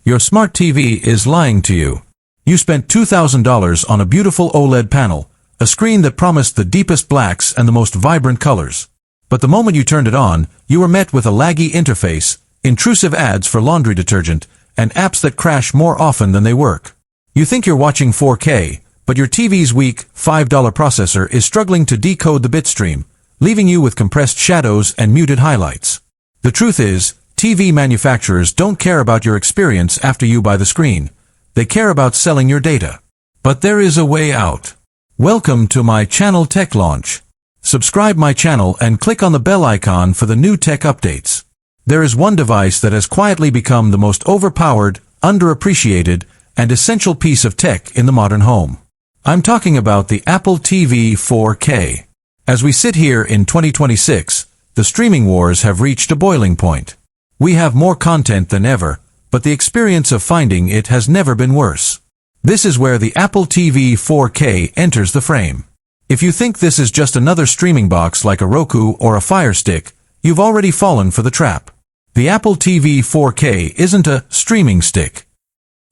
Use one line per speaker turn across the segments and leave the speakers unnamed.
Your smart TV is lying to you. You spent $2,000 on a beautiful OLED panel, a screen that promised the deepest blacks and the most vibrant colors. But the moment you turned it on, you were met with a laggy interface, intrusive ads for laundry detergent, and apps that crash more often than they work. You think you're watching 4K, but your TV's weak, $5 processor is struggling to decode the bitstream, leaving you with compressed shadows and muted highlights. The truth is, TV manufacturers don't care about your experience after you buy the screen. They care about selling your data. But there is a way out. Welcome to my channel Tech Launch. Subscribe my channel and click on the bell icon for the new tech updates. There is one device that has quietly become the most overpowered, underappreciated, and essential piece of tech in the modern home. I'm talking about the Apple TV 4K. As we sit here in 2026, the streaming wars have reached a boiling point. We have more content than ever, but the experience of finding it has never been worse. This is where the Apple TV 4K enters the frame. If you think this is just another streaming box like a Roku or a Fire Stick, you've already fallen for the trap. The Apple TV 4K isn't a streaming stick.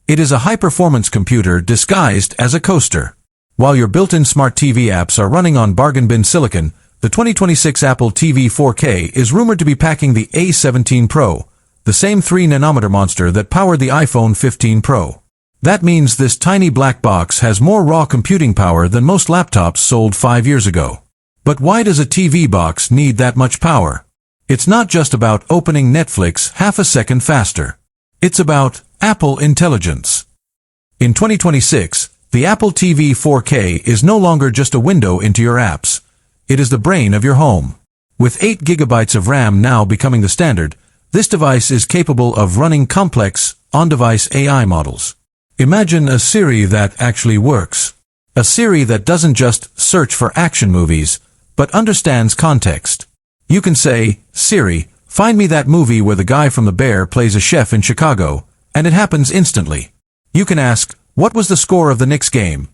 It is a high-performance computer disguised as a coaster. While your built-in smart TV apps are running on bargain bin silicon, the 2026 Apple TV 4K is rumored to be packing the A17 Pro, the same 3-nanometer monster that powered the iPhone 15 Pro. That means this tiny black box has more raw computing power than most laptops sold 5 years ago. But why does a TV box need that much power? It's not just about opening Netflix half a second faster. It's about Apple intelligence. In 2026, the Apple TV 4K is no longer just a window into your apps. It is the brain of your home. With 8 GB of RAM now becoming the standard, this device is capable of running complex, on-device AI models. Imagine a Siri that actually works. A Siri that doesn't just search for action movies, but understands context. You can say, "Siri, find me that movie where the guy from The Bear plays a chef in Chicago," and it happens instantly. You can ask, "What was the score of the Knicks game?"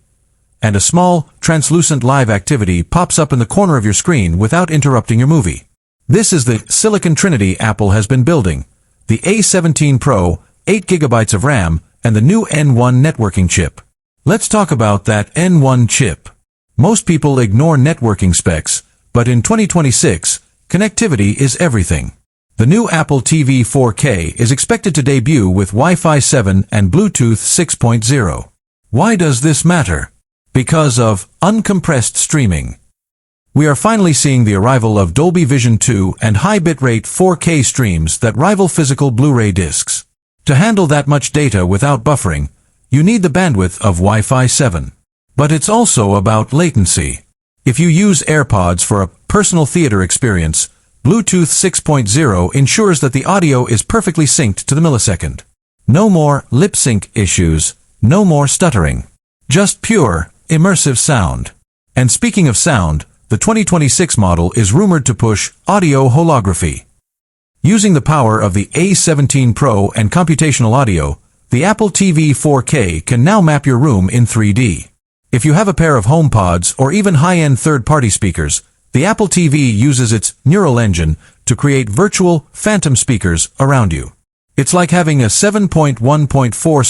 And a small, translucent live activity pops up in the corner of your screen without interrupting your movie. This is the Silicon Trinity Apple has been building. The A17 Pro, 8 GB of RAM, and the new N1 networking chip. Let's talk about that N1 chip. Most people ignore networking specs, but in 2026, connectivity is everything. The new Apple TV 4K is expected to debut with Wi-Fi 7 and Bluetooth 6.0. Why does this matter? Because of uncompressed streaming. We are finally seeing the arrival of Dolby Vision 2 and high bitrate 4K streams that rival physical Blu-ray discs. To handle that much data without buffering, you need the bandwidth of Wi-Fi 7. But it's also about latency. If you use AirPods for a personal theater experience, Bluetooth 6.0 ensures that the audio is perfectly synced to the millisecond. No more lip sync issues, no more stuttering. Just pure, immersive sound. And speaking of sound, the 2026 model is rumored to push audio holography. Using the power of the A17 Pro and computational audio, the Apple TV 4K can now map your room in 3D. If you have a pair of HomePods or even high-end third-party speakers, the Apple TV uses its neural engine to create virtual, phantom speakers around you. It's like having a 7.1.4